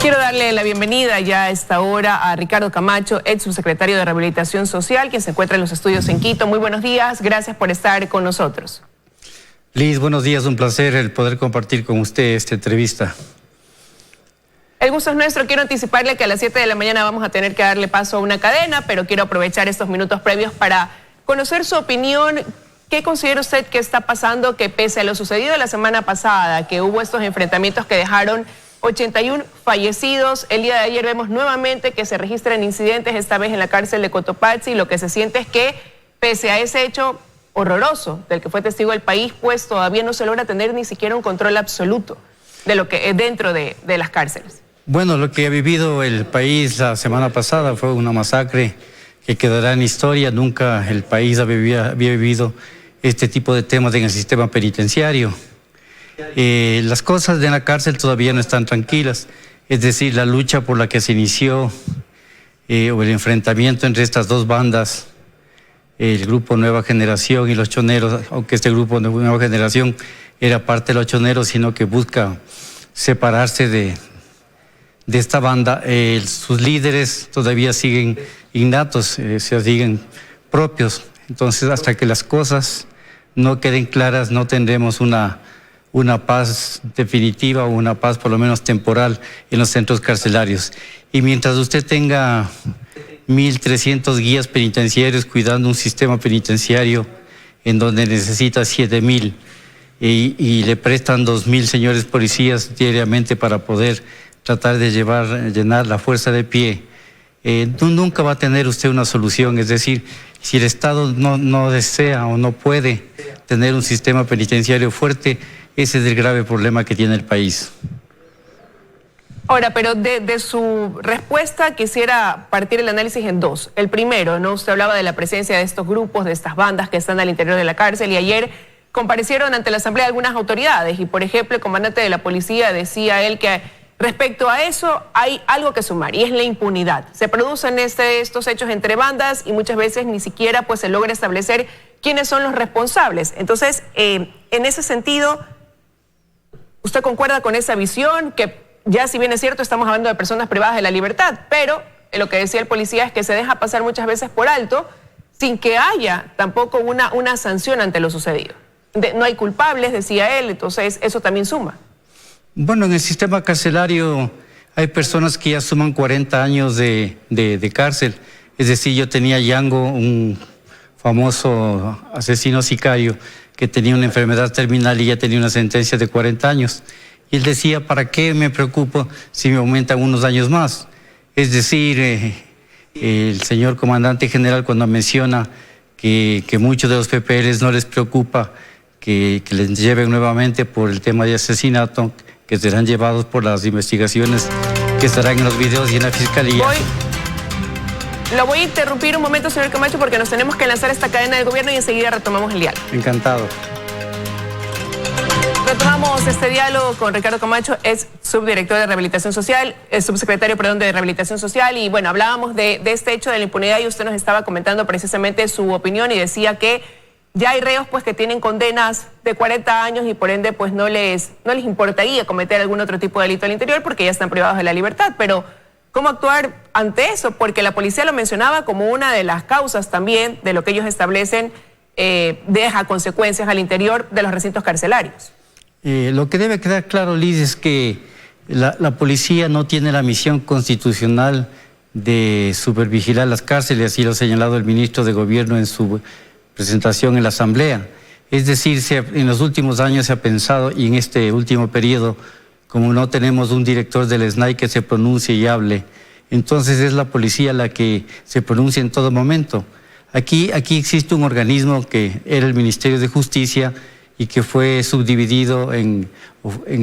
Quiero darle la bienvenida ya a esta hora a Ricardo Camacho, ex subsecretario de Rehabilitación Social, quien se encuentra en los estudios en Quito. Muy buenos días, gracias por estar con nosotros. Liz, buenos días, un placer el poder compartir con usted esta entrevista. El gusto es nuestro. Quiero anticiparle que a las 7 de la mañana vamos a tener que darle paso a una cadena, pero quiero aprovechar estos minutos previos para conocer su opinión. ¿Qué considera usted que está pasando, que pese a lo sucedido la semana pasada, que hubo estos enfrentamientos que dejaron 81 fallecidos, el día de ayer vemos nuevamente que se registran incidentes, esta vez en la cárcel de Cotopaxi, y lo que se siente es que, pese a ese hecho horroroso del que fue testigo el país, pues todavía no se logra tener ni siquiera un control absoluto de lo que es dentro de las cárceles? Bueno, lo que ha vivido el país la semana pasada fue una masacre que quedará en historia. Nunca el país había vivido este tipo de temas en el sistema penitenciario. Las cosas de la cárcel todavía no están tranquilas, es decir, la lucha por la que se inició o el enfrentamiento entre estas dos bandas, el grupo Nueva Generación y los Choneros, aunque este grupo de Nueva Generación era parte de los Choneros, sino que busca separarse de esta banda. Sus líderes todavía siguen innatos, siguen propios. Entonces, hasta que las cosas no queden claras, no tendremos una paz definitiva o una paz por lo menos temporal en los centros carcelarios. Y mientras usted tenga 1.300 guías penitenciarios cuidando un sistema penitenciario en donde necesita 7.000 y le prestan 2.000 señores policías diariamente para poder tratar de llenar la fuerza de pie, nunca va a tener usted una solución. Es decir, si el Estado no desea o no puede tener un sistema penitenciario fuerte, ese es el grave problema que tiene el país. Ahora, pero de su respuesta quisiera partir el análisis en dos. El primero, ¿no? Usted hablaba de la presencia de estos grupos, de estas bandas que están al interior de la cárcel, y ayer comparecieron ante la Asamblea algunas autoridades, y por ejemplo el comandante de la policía decía él que respecto a eso hay algo que sumar, y es la impunidad. Se producen estos hechos entre bandas y muchas veces ni siquiera pues se logra establecer quiénes son los responsables. Entonces, en ese sentido, ¿usted concuerda con esa visión? Que ya, si bien es cierto, estamos hablando de personas privadas de la libertad, pero lo que decía el policía es que se deja pasar muchas veces por alto sin que haya tampoco una sanción ante lo sucedido. No hay culpables, decía él, entonces eso también suma. Bueno, en el sistema carcelario hay personas que ya suman 40 años de cárcel. Es decir, yo tenía a Yango, un famoso asesino sicario, que tenía una enfermedad terminal y ya tenía una sentencia de 40 años. Y él decía, ¿para qué me preocupo si me aumentan unos años más? Es decir, el señor comandante general, cuando menciona que muchos de los PPLs no les preocupa que les lleven nuevamente por el tema de asesinato, que serán llevados por las investigaciones que estarán en los videos y en la fiscalía. Lo voy a interrumpir un momento, señor Camacho, porque nos tenemos que lanzar esta cadena de gobierno y enseguida retomamos el diálogo. Encantado. Retomamos este diálogo con Ricardo Camacho, es subdirector de Rehabilitación Social, subsecretario, perdón, de Rehabilitación Social, y bueno, hablábamos de este hecho de la impunidad y usted nos estaba comentando precisamente su opinión y decía que ya hay reos pues que tienen condenas de 40 años y por ende pues no les importaría cometer algún otro tipo de delito al interior porque ya están privados de la libertad. Pero ¿cómo actuar ante eso? Porque la policía lo mencionaba como una de las causas también de lo que ellos establecen deja consecuencias al interior de los recintos carcelarios. Lo que debe quedar claro, Liz, es que la policía no tiene la misión constitucional de supervigilar las cárceles, así lo ha señalado el ministro de Gobierno en su presentación en la Asamblea. Es decir, en los últimos años se ha pensado, y en este último periodo, como no tenemos un director del SNAI que se pronuncie y hable, entonces es la policía la que se pronuncia en todo momento. Aquí existe un organismo que era el Ministerio de Justicia y que fue subdividido en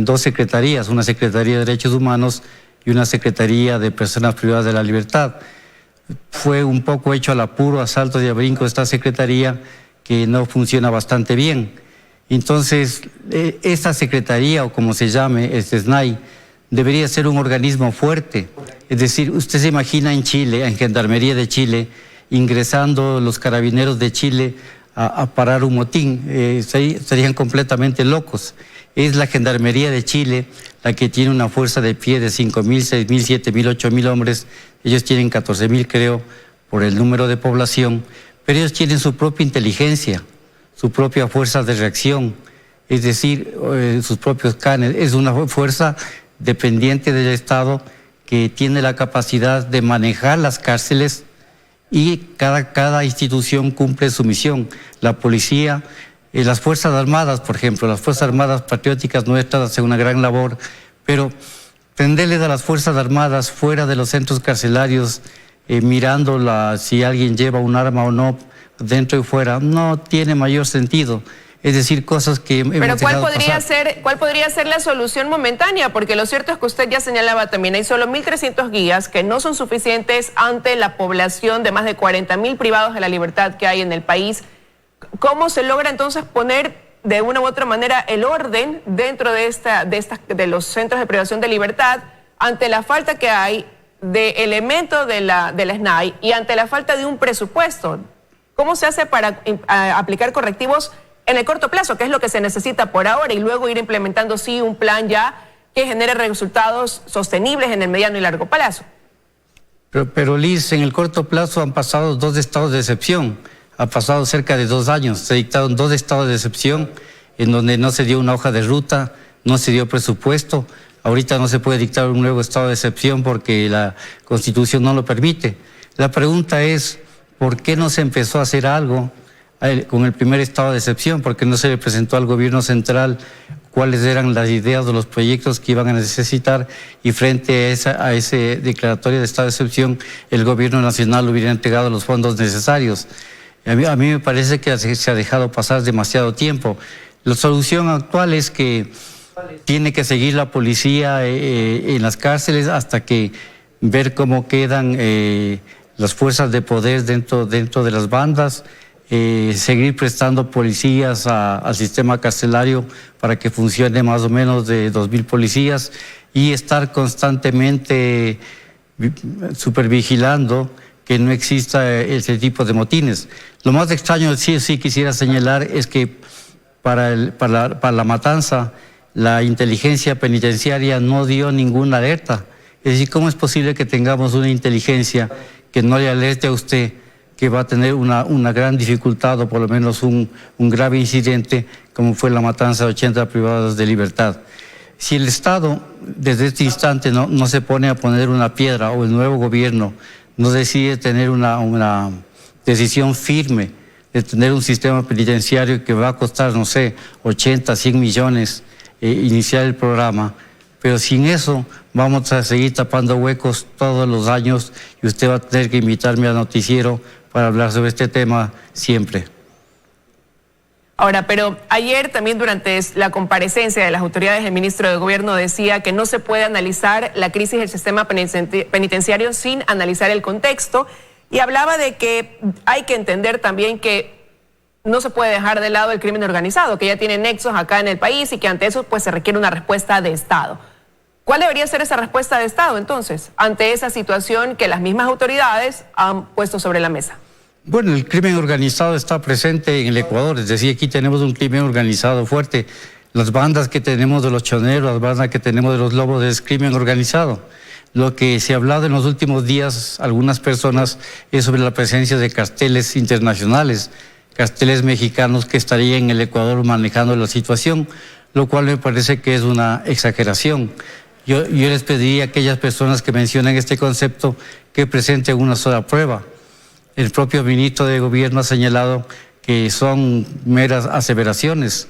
dos secretarías, una Secretaría de Derechos Humanos y una Secretaría de Personas Privadas de la Libertad. Fue un poco hecho al apuro, a salto y a brinco esta secretaría que no funciona bastante bien. Entonces, esta secretaría, o como se llame, este SNAI, debería ser un organismo fuerte. Es decir, usted se imagina en Chile, en Gendarmería de Chile, ingresando los carabineros de Chile a parar un motín, serían completamente locos. Es la Gendarmería de Chile la que tiene una fuerza de pie de 5.000, 6.000, 7.000, 8.000 hombres. Ellos tienen 14.000, creo, por el número de población, pero ellos tienen su propia inteligencia, su propia fuerza de reacción, es decir, sus propios canes. Es una fuerza dependiente del Estado que tiene la capacidad de manejar las cárceles y cada institución cumple su misión. La policía, las Fuerzas Armadas, por ejemplo, las Fuerzas Armadas patrióticas nuestras hacen una gran labor, pero prenderles a las Fuerzas Armadas fuera de los centros carcelarios, mirando si alguien lleva un arma o no, dentro y fuera, no tiene mayor sentido. Es decir, cosas que hemos Pero dejado pasar. ¿cuál podría ser la solución momentánea? Porque lo cierto es que usted ya señalaba también, hay solo 1.300 guías que no son suficientes ante la población de más de 40.000 privados de la libertad que hay en el país. ¿Cómo se logra entonces poner de una u otra manera el orden dentro de los centros de privación de libertad ante la falta que hay de elementos de la SNAI y ante la falta de un presupuesto? ¿Cómo se hace para aplicar correctivos en el corto plazo, que es lo que se necesita por ahora, y luego ir implementando sí un plan ya que genere resultados sostenibles en el mediano y largo plazo? Pero Liz, en el corto plazo han pasado 2 estados de excepción, ha pasado cerca de 2 años, se dictaron 2 estados de excepción en donde no se dio una hoja de ruta, no se dio presupuesto. Ahorita no se puede dictar un nuevo estado de excepción porque la Constitución no lo permite. La pregunta es, ¿por qué no se empezó a hacer algo con el primer estado de excepción? ¿Por qué no se le presentó al gobierno central cuáles eran las ideas de los proyectos que iban a necesitar, y frente a ese declaratorio de estado de excepción el gobierno nacional hubiera entregado los fondos necesarios? A mí me parece que se ha dejado pasar demasiado tiempo. La solución actual es que tiene que seguir la policía en las cárceles hasta que ver cómo quedan las fuerzas de poder dentro de las bandas, seguir prestando policías al sistema carcelario para que funcione más o menos de 2.000 policías y estar constantemente supervigilando que no exista ese tipo de motines. Lo más extraño, sí quisiera señalar, es que para la matanza, la inteligencia penitenciaria no dio ninguna alerta. Es decir, ¿cómo es posible que tengamos una inteligencia que no le alerte a usted que va a tener una gran dificultad o por lo menos un grave incidente como fue la matanza de 80 privados de libertad? Si el Estado desde este instante no se pone a poner una piedra, o el nuevo gobierno no decide tener una decisión firme de tener un sistema penitenciario que va a costar, no sé, 80, 100 millones iniciar el programa, pero sin eso vamos a seguir tapando huecos todos los años y usted va a tener que invitarme al noticiero para hablar sobre este tema siempre. Ahora, pero ayer también durante la comparecencia de las autoridades, el ministro de Gobierno decía que no se puede analizar la crisis del sistema penitenciario sin analizar el contexto, y hablaba de que hay que entender también que no se puede dejar de lado el crimen organizado, que ya tiene nexos acá en el país y que ante eso pues se requiere una respuesta de Estado. ¿Cuál debería ser esa respuesta de Estado entonces ante esa situación que las mismas autoridades han puesto sobre la mesa? Bueno, el crimen organizado está presente en el Ecuador, es decir, aquí tenemos un crimen organizado fuerte. Las bandas que tenemos de los choneros, las bandas que tenemos de los lobos es crimen organizado. Lo que se ha hablado en los últimos días, algunas personas, es sobre la presencia de carteles internacionales, carteles mexicanos que estarían en el Ecuador manejando la situación, lo cual me parece que es una exageración. Yo les pediría a aquellas personas que mencionan este concepto que presenten una sola prueba. El propio ministro de Gobierno ha señalado que son meras aseveraciones.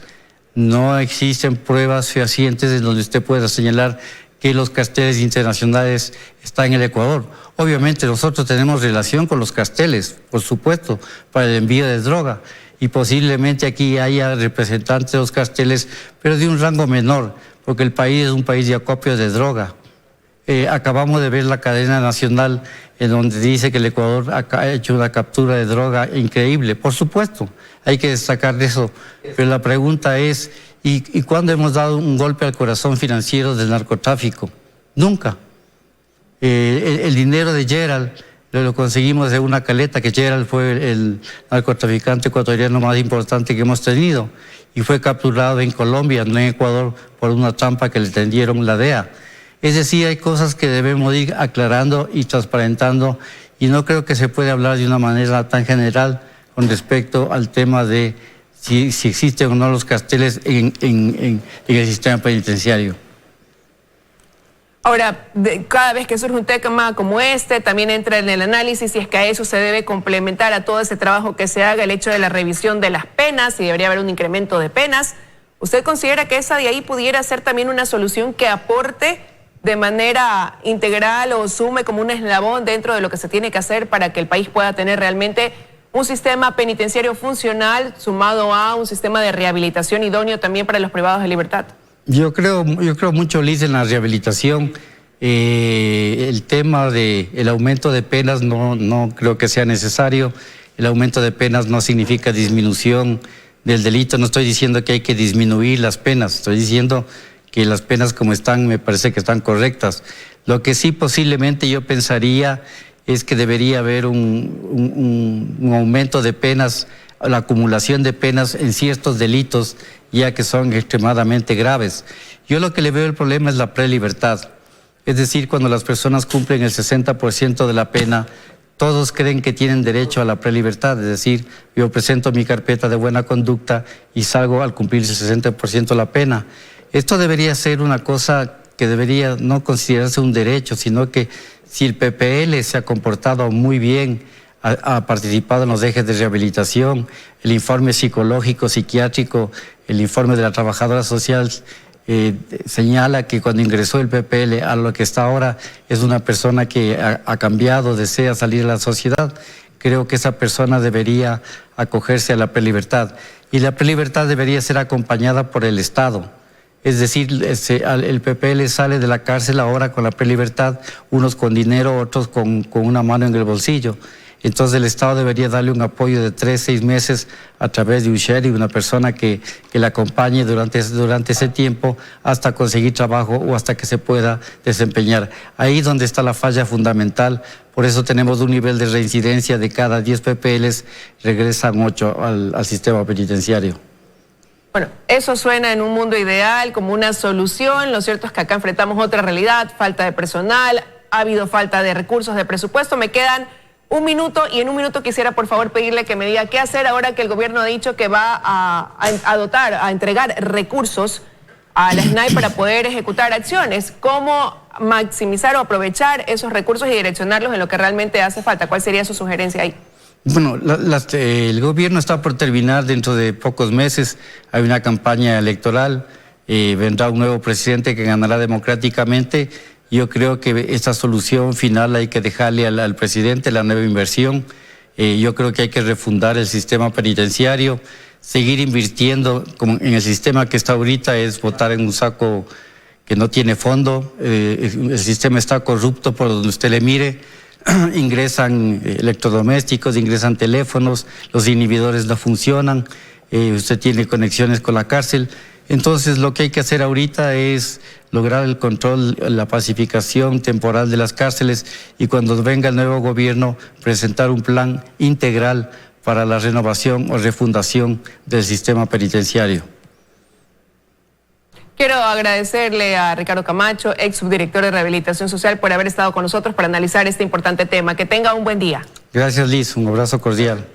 No existen pruebas fehacientes en donde usted pueda señalar que los carteles internacionales están en el Ecuador. Obviamente nosotros tenemos relación con los carteles, por supuesto, para el envío de droga, y posiblemente aquí haya representantes de los carteles, pero de un rango menor, porque el país es un país de acopio de droga. Acabamos de ver la cadena nacional en donde dice que el Ecuador ha hecho una captura de droga increíble. Por supuesto, hay que destacar de eso, pero la pregunta es, ¿y cuándo hemos dado un golpe al corazón financiero del narcotráfico? Nunca. El dinero de Gerald lo conseguimos de una caleta, que Gerald fue el narcotraficante ecuatoriano más importante que hemos tenido, y fue capturado en Colombia, no en Ecuador, por una trampa que le tendieron la DEA. Es decir, hay cosas que debemos ir aclarando y transparentando, y no creo que se pueda hablar de una manera tan general con respecto al tema de si existen o no los carteles en el sistema penitenciario. Ahora, cada vez que surge un tema como este, también entra en el análisis si es que a eso se debe complementar a todo ese trabajo que se haga el hecho de la revisión de las penas, si debería haber un incremento de penas. ¿Usted considera que esa de ahí pudiera ser también una solución que aporte de manera integral o sume como un eslabón dentro de lo que se tiene que hacer para que el país pueda tener realmente un sistema penitenciario funcional sumado a un sistema de rehabilitación idóneo también para los privados de libertad? Yo creo mucho, Liz, en la rehabilitación. El tema del aumento de penas no creo que sea necesario. El aumento de penas no significa disminución del delito. No estoy diciendo que hay que disminuir las penas, estoy diciendo que las penas como están me parece que están correctas. Lo que sí posiblemente yo pensaría es que debería haber un aumento de penas, la acumulación de penas en ciertos delitos, ya que son extremadamente graves. Yo lo que le veo el problema es la prelibertad. Es decir, cuando las personas cumplen el 60% de la pena, todos creen que tienen derecho a la prelibertad. Es decir, yo presento mi carpeta de buena conducta y salgo al cumplir el 60% de la pena. Esto debería ser una cosa que debería no considerarse un derecho, sino que si el PPL se ha comportado muy bien, ha participado en los ejes de rehabilitación, el informe psicológico, psiquiátrico, el informe de la trabajadora social señala que cuando ingresó el PPL a lo que está ahora es una persona que ha cambiado, desea salir a la sociedad. Creo que esa persona debería acogerse a la prelibertad, y la prelibertad debería ser acompañada por el Estado. Es decir, el PPL sale de la cárcel ahora con la prelibertad, unos con dinero, otros con una mano en el bolsillo. Entonces el Estado debería darle un apoyo de 3, 6 meses a través de un sheriff, una persona que le acompañe durante ese tiempo hasta conseguir trabajo o hasta que se pueda desempeñar. Ahí donde está la falla fundamental. Por eso tenemos un nivel de reincidencia de cada 10 PPLs, regresan 8 al sistema penitenciario. Bueno, eso suena en un mundo ideal como una solución. Lo cierto es que acá enfrentamos otra realidad, falta de personal, ha habido falta de recursos, de presupuesto. Me quedan un minuto y en un minuto quisiera por favor pedirle que me diga qué hacer ahora que el gobierno ha dicho que va a entregar recursos a la SNAI para poder ejecutar acciones. ¿Cómo maximizar o aprovechar esos recursos y direccionarlos en lo que realmente hace falta? ¿Cuál sería su sugerencia ahí? Bueno, el gobierno está por terminar dentro de pocos meses. Hay una campaña electoral, vendrá un nuevo presidente que ganará democráticamente. Yo creo que esta solución final hay que dejarle al presidente, la nueva inversión. Yo creo que hay que refundar el sistema penitenciario, seguir invirtiendo como en el sistema que está ahorita, es botar en un saco que no tiene fondo. El sistema está corrupto por donde usted le mire. Ingresan electrodomésticos, ingresan teléfonos, los inhibidores no funcionan, usted tiene conexiones con la cárcel. Entonces lo que hay que hacer ahorita es lograr el control, la pacificación temporal de las cárceles, y cuando venga el nuevo gobierno presentar un plan integral para la renovación o refundación del sistema penitenciario. Quiero agradecerle a Ricardo Camacho, ex subdirector de Rehabilitación Social, por haber estado con nosotros para analizar este importante tema. Que tenga un buen día. Gracias, Liz. Un abrazo cordial.